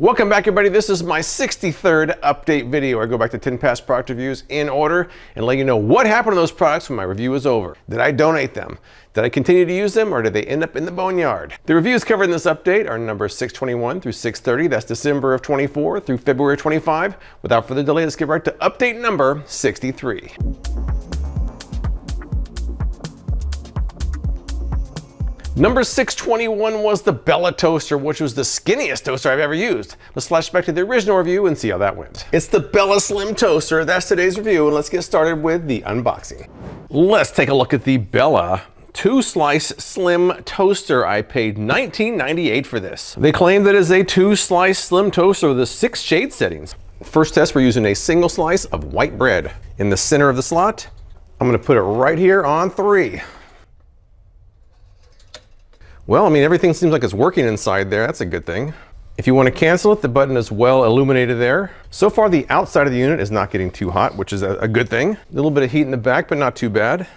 Welcome back, everybody. This is my 63rd update video. I go back to 10 past product reviews in order and let you know what happened to those products when my review is over. Did I donate them? Did I continue to use them, or did they end up in the boneyard? The reviews covered in this update are numbers 621 through 630. That's December of 24 through February 25. Without further delay, let's get right to update number 63. Number 621 was the Bella toaster, which was the skinniest toaster I've ever used. Let's flash back to the original review and see how that went. It's the Bella Slim toaster. That's today's review, and let's get started with the unboxing. Let's take a look at the Bella 2-slice slim toaster. I paid $19.98 for this. They claim that it is a 2-slice slim toaster with 6 shade settings. First test, we're using a single slice of white bread. In the center of the slot, I'm gonna put it right here on 3. Well, I mean, everything seems like it's working inside there. That's a good thing. If you want to cancel it, the button is well illuminated there. So far, the outside of the unit is not getting too hot, which is a good thing. A little bit of heat in the back, but not too bad.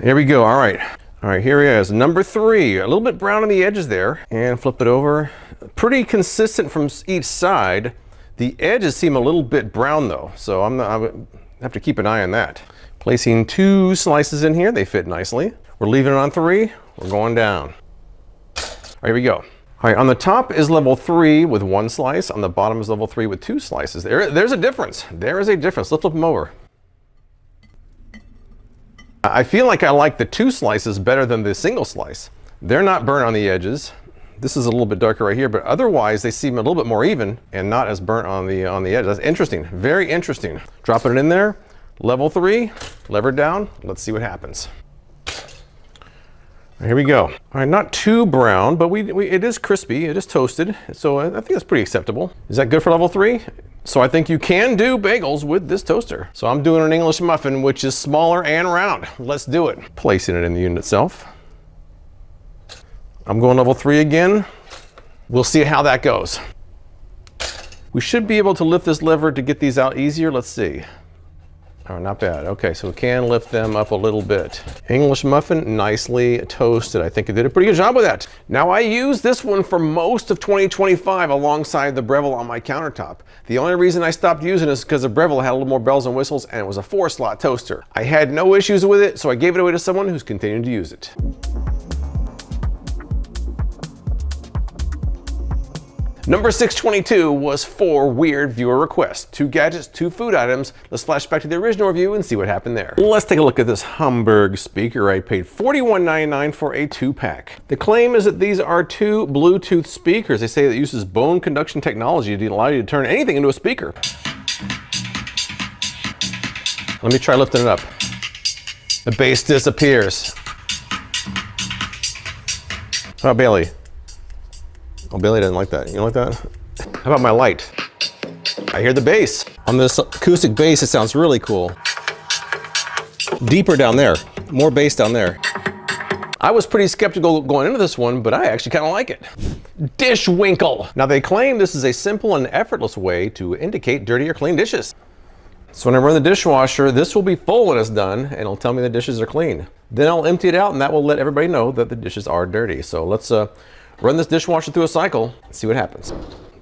Here we go. All right, here he is. Number 3, a little bit brown on the edges there. And flip it over. Pretty consistent from each side. The edges seem a little bit brown though, so I have to keep an eye on that. Placing 2 slices in here. They fit nicely. We're leaving it on 3. We're going down. All right, here we go. All right, on the top is level 3 with 1 slice. On the bottom is level 3 with 2 slices. There's a difference. There is a difference. Let's flip them over. I feel like I like the 2 slices better than the single slice. They're not burnt on the edges. This is a little bit darker right here, but otherwise they seem a little bit more even and not as burnt on the edge. That's interesting. Very interesting. Dropping it in there. Level 3, lever down. Let's see what happens. Here we go. All right, not too brown, but it is crispy, it is toasted, so I think that's pretty acceptable. Is that good for level 3? So I think you can do bagels with this toaster. So I'm doing an English muffin, which is smaller and round. Let's do it. Placing it in the unit itself. I'm going level 3 again. We'll see how that goes. We should be able to lift this lever to get these out easier. Let's see. Oh, not bad. Okay, so we can lift them up a little bit. English muffin, nicely toasted. I think it did a pretty good job with that. Now, I used this one for most of 2025 alongside the Breville on my countertop. The only reason I stopped using it is because the Breville had a little more bells and whistles, and it was a 4-slot toaster. I had no issues with it, so I gave it away to someone who's continuing to use it. Number 622 was 4 weird viewer requests. 2 gadgets, 2 food items. Let's flash back to the original review and see what happened there. Let's take a look at this Hamburg speaker. I paid $41.99 for a 2-pack. The claim is that these are 2 Bluetooth speakers. They say it uses bone conduction technology to allow you to turn anything into a speaker. Let me try lifting it up. The bass disappears. Oh, Bailey. Oh, Bailey doesn't like that. You don't like that? How about my light? I hear the bass. On this acoustic bass, it sounds really cool. Deeper down there. More bass down there. I was pretty skeptical going into this one, but I actually kind of like it. Dishwinkle. Now, they claim this is a simple and effortless way to indicate dirty or clean dishes. So when I run the dishwasher, this will be full when it's done, and it'll tell me the dishes are clean. Then I'll empty it out, and that will let everybody know that the dishes are dirty. So let's run this dishwasher through a cycle and see what happens.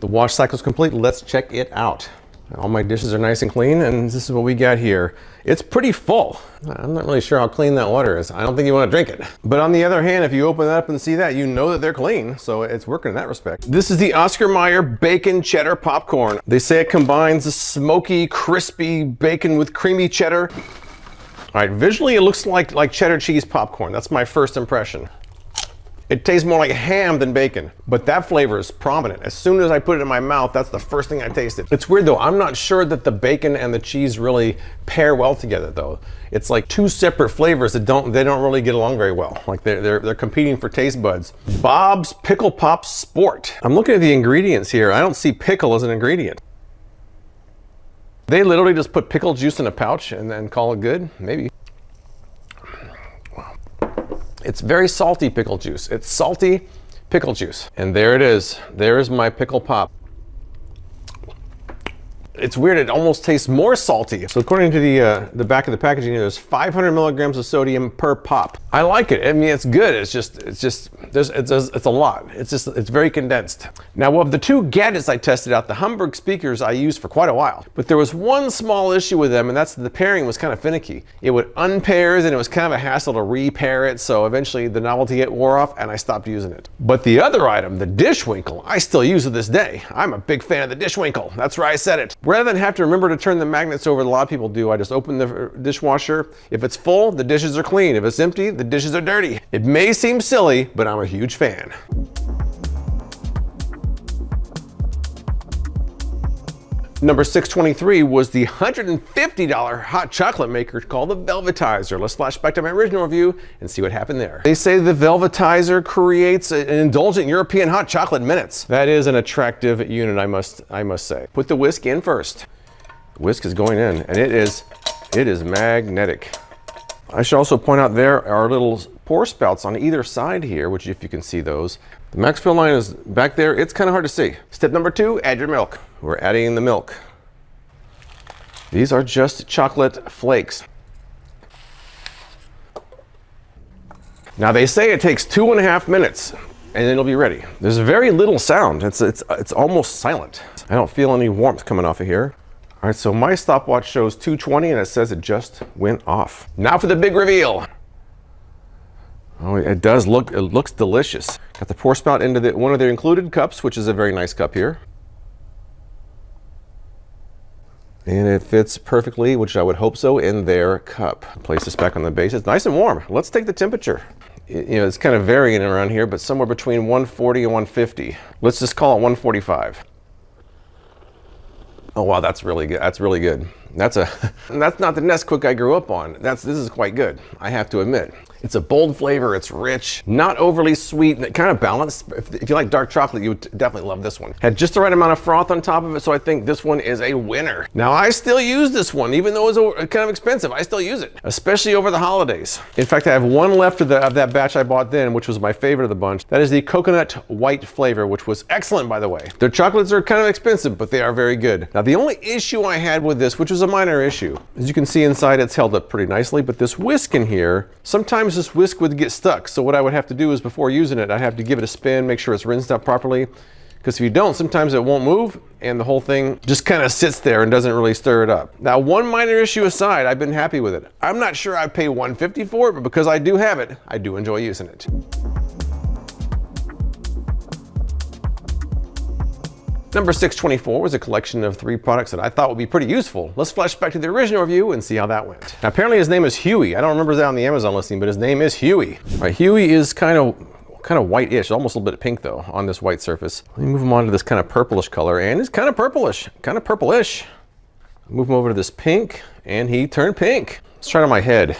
The wash cycle is complete. Let's check it out. All my dishes are nice and clean, and this is what we got here. It's pretty full. I'm not really sure how clean that water is. I don't think you want to drink it. But on the other hand, if you open that up and see that, you know that they're clean, so it's working in that respect. This is the Oscar Mayer Bacon Cheddar Popcorn. They say it combines the smoky, crispy bacon with creamy cheddar. All right, visually it looks like cheddar cheese popcorn. That's my first impression. It tastes more like ham than bacon, but that flavor is prominent. As soon as I put it in my mouth, that's the first thing I tasted. It's weird though, I'm not sure that the bacon and the cheese really pair well together though. It's like 2 separate flavors that don't really get along very well. Like they're competing for taste buds. Bob's Pickle Pop Sport. I'm looking at the ingredients here. I don't see pickle as an ingredient. They literally just put pickle juice in a pouch and then call it good? Maybe. It's very salty pickle juice. It's salty pickle juice. And there it is. There's my pickle pop. It's weird, it almost tastes more salty. So according to the back of the packaging, there's 500 milligrams of sodium per pop. I like it. I mean, it's good. It's a lot. It's very condensed. Now, of the two gadgets I tested out, the Hamburg speakers I used for quite a while, but there was one small issue with them, and that's the pairing was kind of finicky. It would unpair, and it was kind of a hassle to repair it, so eventually the novelty it wore off and I stopped using it. But the other item, the dishwinkle, I still use to this day. I'm a big fan of the dishwinkle. That's where I said it. Rather than have to remember to turn the magnets over, that a lot of people do, I just open the dishwasher. If it's full, the dishes are clean. If it's empty, the dishes are dirty. It may seem silly, but I'm a huge fan. Number 623 was the $150 hot chocolate maker called the Velvetiser. Let's flash back to my original review and see what happened there. They say the Velvetiser creates an indulgent European hot chocolate in minutes. That is an attractive unit, I must say. Put the whisk in first. The whisk is going in, and it is magnetic. I should also point out there are little pour spouts on either side here, which if you can see those. The max fill line is back there. It's kind of hard to see. Step number 2, add your milk. We're adding the milk. These are just chocolate flakes. Now they say it takes 2.5 minutes and it'll be ready. There's very little sound. It's almost silent. I don't feel any warmth coming off of here. All right, so my stopwatch shows 2:20 and it says it just went off. Now for the big reveal. Oh, it looks delicious. Got the pour spout into one of their included cups, which is a very nice cup here. And it fits perfectly, which I would hope so, in their cup. Place this back on the base. It's nice and warm. Let's take the temperature. It's kind of varying around here, but somewhere between 140 and 150. Let's just call it 145. Oh wow, that's really good. That's really good. That's not the Nesquik I grew up on. This is quite good, I have to admit. It's a bold flavor, it's rich, not overly sweet, and kind of balanced. If you like dark chocolate, you would definitely love this one. Had just the right amount of froth on top of it, so I think this one is a winner. Now, I still use this one, even though it's kind of expensive, I still use it, especially over the holidays. In fact, I have one left of that batch I bought then, which was my favorite of the bunch. That is the coconut white flavor, which was excellent, by the way. Their chocolates are kind of expensive, but they are very good. Now, the only issue I had with this, which was a minor issue, as you can see inside, it's held up pretty nicely, but this whisk in here, sometimes this whisk would get stuck. So what I would have to do is before using it, I'd have to give it a spin, make sure it's rinsed out properly. Because if you don't, sometimes it won't move and the whole thing just kind of sits there and doesn't really stir it up. Now, one minor issue aside, I've been happy with it. I'm not sure I'd pay $150 for it, but because I do have it, I do enjoy using it. Number 624 was a collection of 3 products that I thought would be pretty useful. Let's flash back to the original review and see how that went. Now, apparently his name is Huey. I don't remember that on the Amazon listing, but his name is Huey. All right, Huey is kind of white-ish, almost a little bit pink though on this white surface. Let me move him on to this kind of purplish color, and it's kind of purplish, kind of purplish. Move him over to this pink, and he turned pink. Let's try it on my head.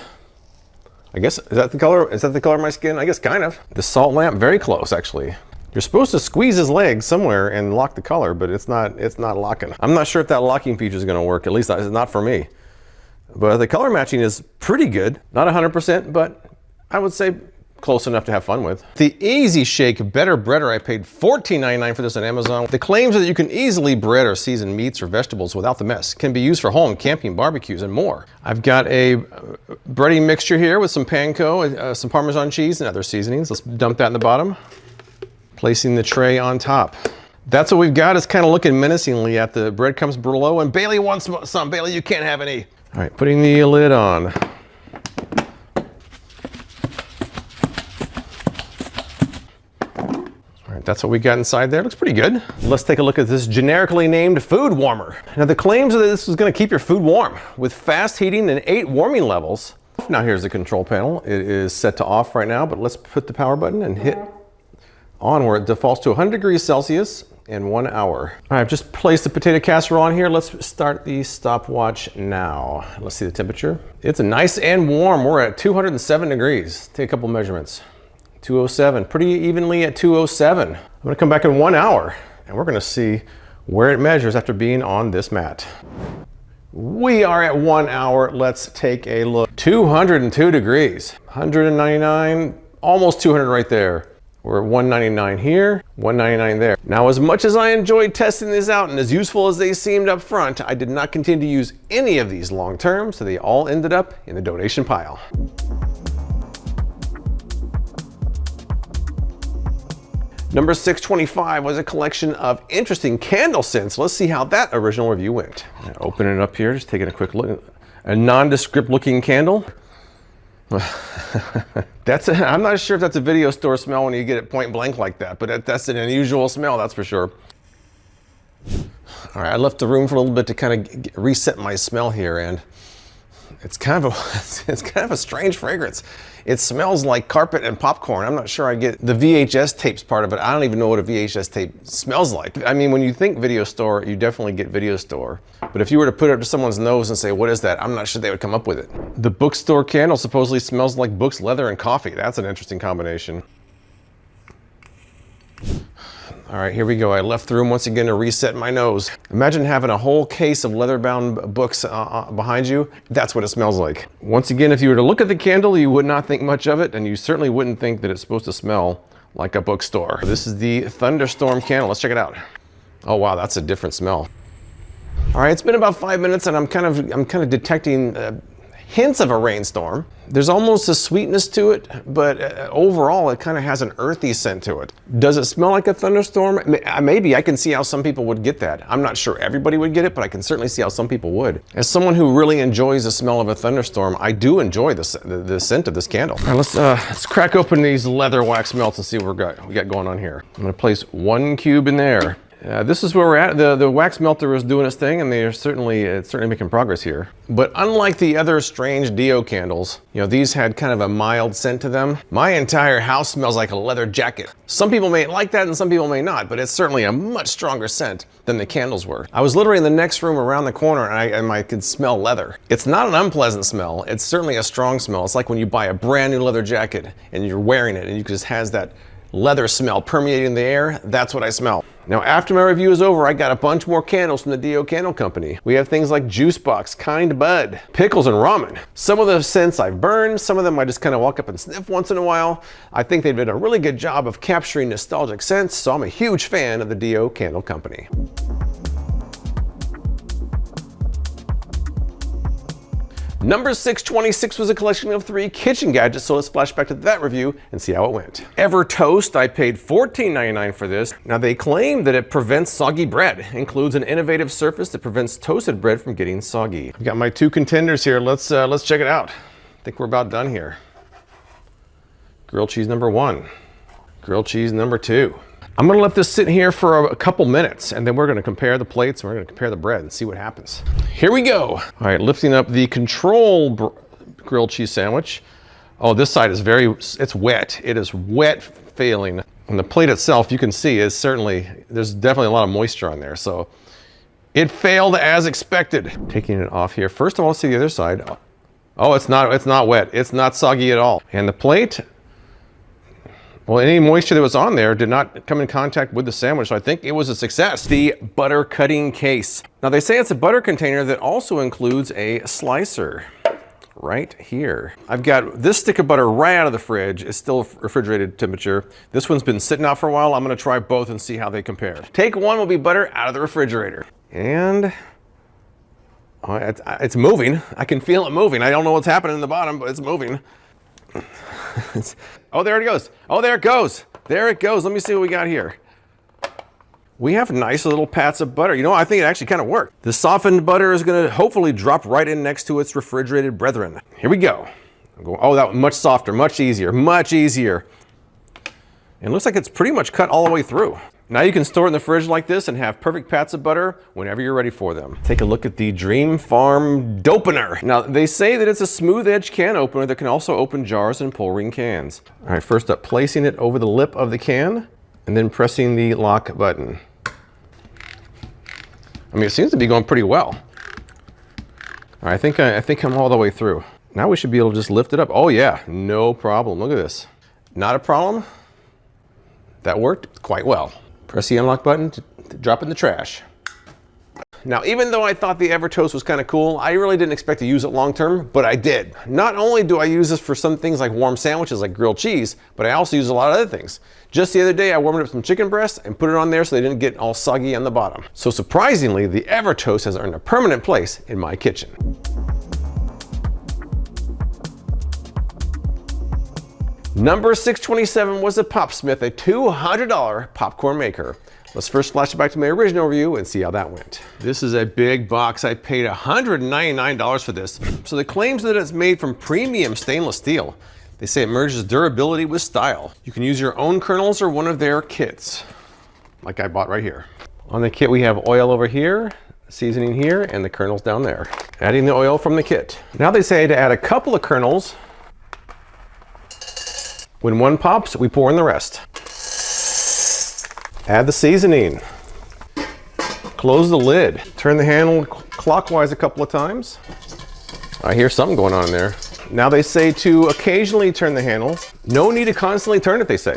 I guess, is that the color of my skin? I guess kind of. The salt lamp, very close actually. You're supposed to squeeze his leg somewhere and lock the color, but it's not locking. I'm not sure if that locking feature is going to work, at least not for me. But the color matching is pretty good. Not 100%, but I would say close enough to have fun with. The Easy Shake Better Breader, I paid $14.99 for this on Amazon. The claims are that you can easily bread or season meats or vegetables without the mess. Can be used for home, camping, barbecues, and more. I've got a breading mixture here with some panko, some Parmesan cheese, and other seasonings. Let's dump that in the bottom. Placing the tray on top. That's what we've got. It's kind of looking menacingly at the breadcrumbs below, and Bailey wants some. Bailey, you can't have any. All right, putting the lid on. All right, that's what we got inside there. Looks pretty good. Let's take a look at this generically named food warmer. Now, the claims are that this is going to keep your food warm with fast heating and 8 warming levels. Now, here's the control panel. It is set to off right now, but let's put the power button and hit on where it defaults to 100 degrees Celsius in 1 hour. All right, I've just placed the potato casserole on here. Let's start the stopwatch now. Let's see the temperature. It's nice and warm. We're at 207 degrees. Take a couple measurements. 207, pretty evenly at 207. I'm gonna come back in 1 hour and we're gonna see where it measures after being on this mat. We are at 1 hour. Let's take a look. 202 degrees, 199, almost 200 right there. We're at $1.99 here, $1.99 there. Now, as much as I enjoyed testing these out and as useful as they seemed up front, I did not continue to use any of these long term, so they all ended up in the donation pile. Number 625 was a collection of interesting candle scents. Let's see how that original review went. Open it up here, just taking a quick look. A nondescript looking candle. I'm not sure if that's a video store smell when you get it point blank like that, but that's an unusual smell, that's for sure. All right, I left the room for a little bit to kind of reset my smell here, and it's kind of a strange fragrance. It smells like carpet and popcorn. I'm not sure I get the VHS tapes part of it. I don't even know what a VHS tape smells like. I mean, when you think video store, you definitely get video store. But if you were to put it up to someone's nose and say, what is that? I'm not sure they would come up with it. The bookstore candle supposedly smells like books, leather, and coffee. That's an interesting combination. All right, here we go. I left the room once again to reset my nose. Imagine having a whole case of leather-bound books behind you. That's what it smells like. Once again, if you were to look at the candle, you would not think much of it, and you certainly wouldn't think that it's supposed to smell like a bookstore. This is the Thunderstorm candle. Let's check it out. Oh wow, that's a different smell. All right, it's been about 5 minutes, and I'm kind of detecting hints of a rainstorm. There's almost a sweetness to it, but overall it kind of has an earthy scent to it. Does it smell like a thunderstorm? Maybe. I can see how some people would get that. I'm not sure everybody would get it, but I can certainly see how some people would. As someone who really enjoys the smell of a thunderstorm, I do enjoy the scent of this candle. All right, let's crack open these leather wax melts and see what we got going on here. I'm gonna place 1 cube in there. This is where we're at. The wax melter is doing its thing, and it's certainly making progress here. But unlike the other strange Dio candles, you know, these had kind of a mild scent to them. My entire house smells like a leather jacket. Some people may like that and some people may not, but it's certainly a much stronger scent than the candles were. I was literally in the next room around the corner and I could smell leather. It's not an unpleasant smell. It's certainly a strong smell. It's like when you buy a brand new leather jacket and you're wearing it and you just has that leather smell permeating the air. That's what I smell. Now, after my review is over, I got a bunch more candles from the Dio Candle Company. We have things like Juice Box, Kind Bud, Pickles, and Ramen. Some of the scents I've burned, some of them I just kind of walk up and sniff once in a while. I think they've done a really good job of capturing nostalgic scents, so I'm a huge fan of the Dio Candle Company. Number 626 was a collection of 3 kitchen gadgets, so let's flash back to that review and see how it went. Ever Toast, I paid $14.99 for this. Now, they claim that it prevents soggy bread. Includes an innovative surface that prevents toasted bread from getting soggy. I've got my 2 contenders here. Let's check it out. I think we're about done here. Grilled cheese number 1. Grilled cheese number 2. I'm gonna let this sit here for a couple minutes, and then we're gonna compare the plates, and we're gonna compare the bread and see what happens. Here we go. All right, lifting up the Control grilled cheese sandwich. Oh, this side is it's wet. It is wet failing. And the plate itself, you can see, is there's definitely a lot of moisture on there, so it failed as expected. Taking it off here. First of all, let's see the other side. Oh, it's not wet. It's not soggy at all. And the plate, well, any moisture that was on there did not come in contact with the sandwich, so I think it was a success. The butter cutting case. Now, they say it's a butter container that also includes a slicer right here. I've got this stick of butter right out of the fridge. It's still refrigerated temperature. This one's been sitting out for a while. I'm gonna try both and see how they compare. Take 1 will be butter out of the refrigerator. And it's moving. I can feel it moving. I don't know what's happening in the bottom, but it's moving. Oh, there it goes. Oh, there it goes. There it goes. Let me see what we got here. We have nice little pats of butter. You know, I think it actually kind of worked. The softened butter is going to hopefully drop right in next to its refrigerated brethren. Here we go. Oh, that was much softer, much easier, much easier. And it looks like it's pretty much cut all the way through. Now you can store it in the fridge like this and have perfect pats of butter whenever you're ready for them. Take a look at the Dream Farm Dopener. Now, they say that it's a smooth edge can opener that can also open jars and pull ring cans. All right, first up, placing it over the lip of the can and then pressing the lock button. I mean, it seems to be going pretty well. All right, I think I'm all the way through. Now we should be able to just lift it up. Oh yeah, no problem. Look at this. Not a problem. That worked quite well. Press the unlock button to drop it in the trash. Now, even though I thought the EverToast was kind of cool, I really didn't expect to use it long term, but I did. Not only do I use this for some things like warm sandwiches like grilled cheese, but I also use a lot of other things. Just the other day, I warmed up some chicken breasts and put it on there so they didn't get all soggy on the bottom. So surprisingly, the EverToast has earned a permanent place in my kitchen. Number 627 was a Popsmith, a $200 popcorn maker. Let's first flash it back to my original review and see how that went. This is a big box. I paid $199 for this. So the claims that it's made from premium stainless steel. They say it merges durability with style. You can use your own kernels or one of their kits, like I bought right here. On the kit we have oil over here, seasoning here, and the kernels down there. Adding the oil from the kit. Now they say to add a couple of kernels. When one pops, we pour in the rest. Add the seasoning. Close the lid. Turn the handle clockwise a couple of times. I hear something going on in there. Now they say to occasionally turn the handle. No need to constantly turn it, they say.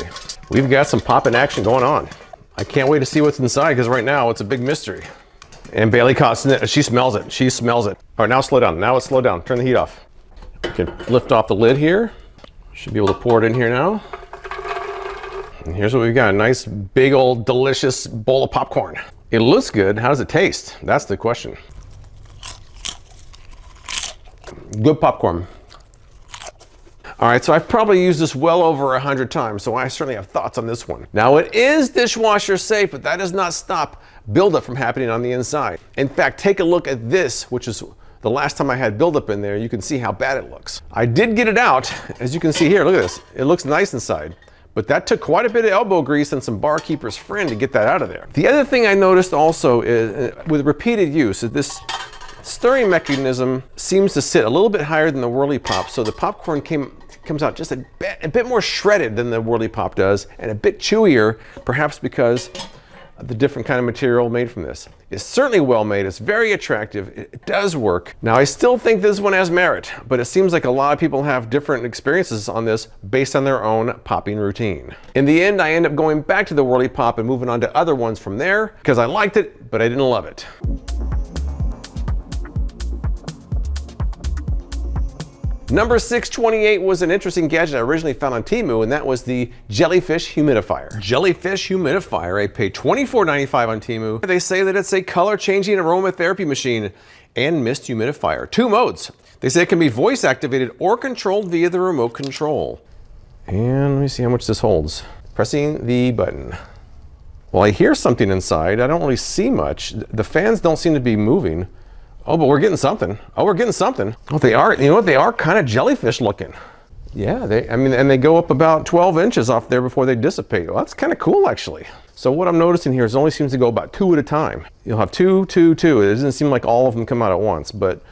We've got some popping action going on. I can't wait to see what's inside because right now it's a big mystery. And Bailey caught it. She smells it. She smells it. All right, now slow down. Now it's slow down. Turn the heat off. You can lift off the lid here. Should be able to pour it in here now. And here's what we've got, a nice big old delicious bowl of popcorn. It looks good, how does it taste? That's the question. Good popcorn. All right, so I've probably used this well over 100 times, so I certainly have thoughts on this one. Now it is dishwasher safe, but that does not stop buildup from happening on the inside. In fact, take a look at this, which is the last time I had buildup in there. You can see how bad it looks. I did get it out, as you can see here, look at this. It looks nice inside, but that took quite a bit of elbow grease and some barkeeper's friend to get that out of there. The other thing I noticed also is, with repeated use, is this stirring mechanism seems to sit a little bit higher than the Whirly Pop, so the popcorn comes out just a bit more shredded than the Whirly Pop does, and a bit chewier, perhaps because of the different kind of material made from this. It's certainly well made, it's very attractive, it does work. Now I still think this one has merit, but it seems like a lot of people have different experiences on this based on their own popping routine. In the end, I end up going back to the Whirly Pop and moving on to other ones from there, because I liked it, but I didn't love it. Number 628 was an interesting gadget I originally found on Temu, and that was the Jellyfish Humidifier. Jellyfish Humidifier, I paid $24.95 on Temu. They say that it's a color-changing aromatherapy machine and mist humidifier. 2 modes. They say it can be voice activated or controlled via the remote control. And let me see how much this holds. Pressing the button. Well, I hear something inside. I don't really see much. The fans don't seem to be moving. Oh, but we're getting something. Oh, we're getting something. Oh, they are, you know what, they are kind of jellyfish looking. Yeah, and they go up about 12 inches off there before they dissipate. Well, that's kind of cool, actually. So what I'm noticing here is it only seems to go about 2 at a time. You'll have 2, 2, 2. It doesn't seem like all of them come out at once, but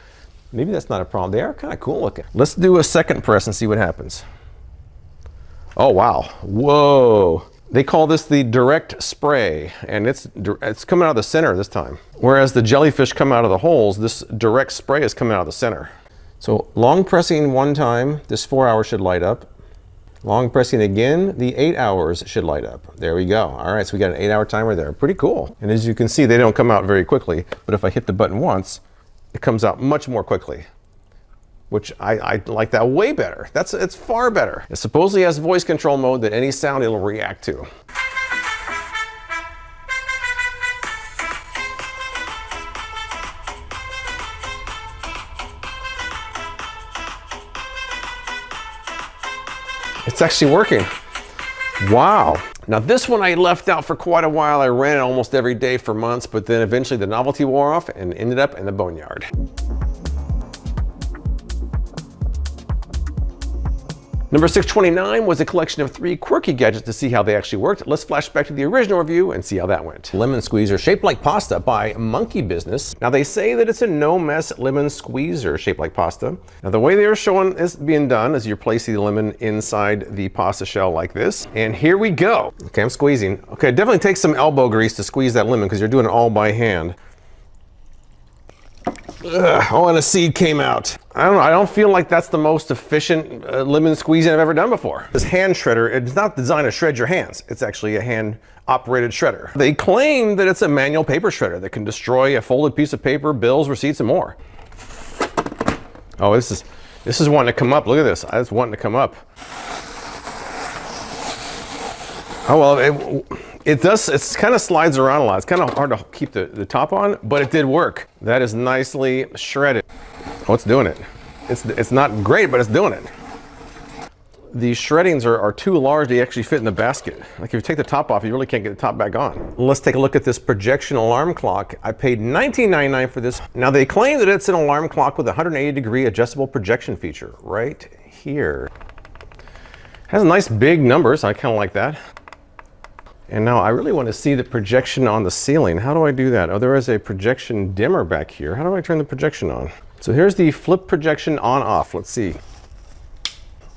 maybe that's not a problem. They are kind of cool looking. Let's do a second press and see what happens. Oh, wow. Whoa. They call this the direct spray, and it's coming out of the center this time. Whereas the jellyfish come out of the holes, this direct spray is coming out of the center. So long pressing one time, this 4 hours should light up. Long pressing again, the 8 hours should light up. There we go. All right, so we got an 8-hour timer there. Pretty cool. And as you can see, they don't come out very quickly, but if I hit the button once, it comes out much more quickly, which I like that way better. It's far better. It supposedly has voice control mode that any sound it'll react to. It's actually working. Wow. Now this one I left out for quite a while. I ran it almost every day for months, but then eventually the novelty wore off and ended up in the boneyard. Number 629 was a collection of 3 quirky gadgets to see how they actually worked. Let's flash back to the original review and see how that went. Lemon squeezer shaped like pasta by Monkey Business. Now they say that it's a no-mess lemon squeezer shaped like pasta. Now the way they are showing this being done is you're placing the lemon inside the pasta shell like this. And here we go. Okay, I'm squeezing. Okay, it definitely takes some elbow grease to squeeze that lemon because you're doing it all by hand. Ugh, oh, and a seed came out. I don't know, I don't feel like that's the most efficient lemon squeezing I've ever done before. This hand shredder, it's not designed to shred your hands. It's actually a hand operated shredder. They claim that it's a manual paper shredder that can destroy a folded piece of paper, bills, receipts, and more. Oh, this is wanting to come up. Look at this. It's wanting to come up. Oh, well, it does. It kind of slides around a lot. It's kind of hard to keep the top on, but it did work. That is nicely shredded. Oh, it's doing it. It's not great, but it's doing it. These shreddings are too large to actually fit in the basket. Like if you take the top off, you really can't get the top back on. Let's take a look at this projection alarm clock. I paid $19.99 for this. Now they claim that it's an alarm clock with a 180-degree adjustable projection feature right here. It has nice big numbers. I kind of like that. And now I really want to see the projection on the ceiling. How do I do that? Oh, there is a projection dimmer back here. How do I turn the projection on? So here's the flip projection on off. Let's see.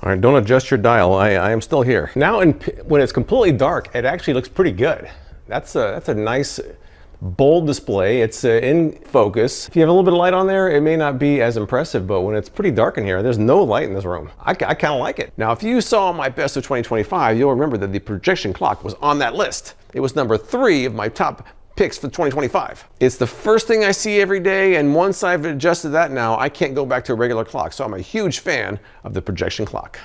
All right, don't adjust your dial. I am still here. Now when it's completely dark, it actually looks pretty good. That's a nice, bold display. It's in focus. If you have a little bit of light on there, it may not be as impressive, but when it's pretty dark in here, there's no light in this room. I kind of like it. Now, if you saw my best of 2025, you'll remember that the projection clock was on that list. It was number 3 of my top picks for 2025. It's the first thing I see every day, and once I've adjusted that now, I can't go back to a regular clock. So I'm a huge fan of the projection clock.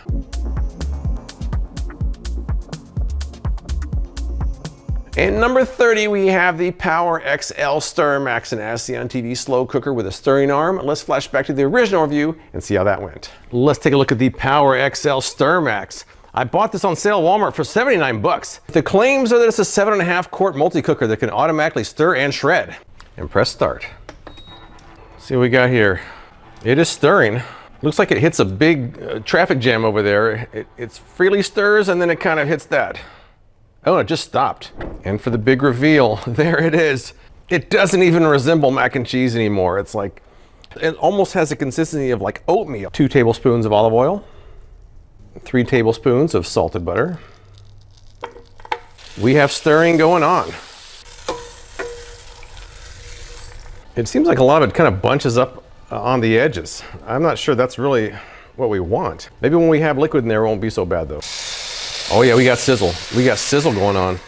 And number 30, we have the Power XL Stirmax, an ASEAN TV slow cooker with a stirring arm. Let's flash back to the original review and see how that went. Let's take a look at the Power XL Stirmax. I bought this on sale at Walmart for 79 bucks. The claims are that it's a 7.5 quart multi-cooker that can automatically stir and shred. And press start. See what we got here. It is stirring. Looks like it hits a big traffic jam over there. It freely stirs and then it kind of hits that. Oh, it just stopped. And for the big reveal, there it is. It doesn't even resemble mac and cheese anymore. It's like, it almost has a consistency of like oatmeal. 2 tablespoons of olive oil. 3 tablespoons of salted butter. We have stirring going on. It seems like a lot of it kind of bunches up on the edges. I'm not sure that's really what we want. Maybe when we have liquid in there, it won't be so bad though. Oh yeah, we got sizzle. We got sizzle going on.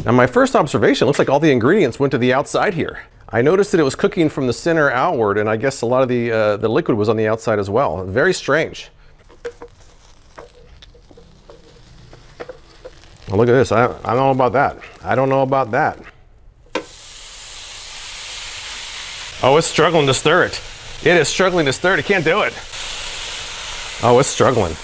Now my first observation, looks like all the ingredients went to the outside here. I noticed that it was cooking from the center outward, and I guess a lot of the liquid was on the outside as well. Very strange. Well, look at this. I don't know about that. I don't know about that. Oh, it's struggling to stir it. It is struggling to stir it. It can't do it. Oh, it's struggling.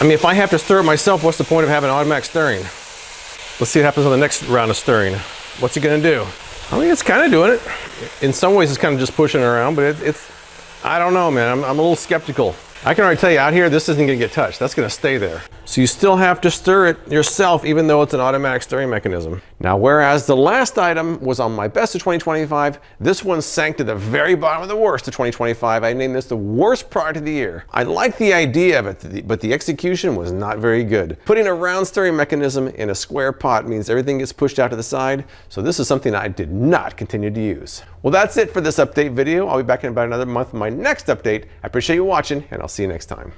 I mean, if I have to stir it myself, what's the point of having automatic stirring? Let's see what happens on the next round of stirring. What's it gonna do? I mean, it's kind of doing it. In some ways, it's kind of just pushing it around, but it's I don't know, man. I'm a little skeptical. I can already tell you out here, this isn't gonna get touched. That's gonna stay there. So you still have to stir it yourself, even though it's an automatic stirring mechanism. Now, whereas the last item was on my best of 2025, this one sank to the very bottom of the worst of 2025. I named this the worst product of the year. I like the idea of it, but the execution was not very good. Putting a round stirring mechanism in a square pot means everything gets pushed out to the side, so this is something I did not continue to use. Well, that's it for this update video. I'll be back in about another month with my next update. I appreciate you watching, and I'll see you next time.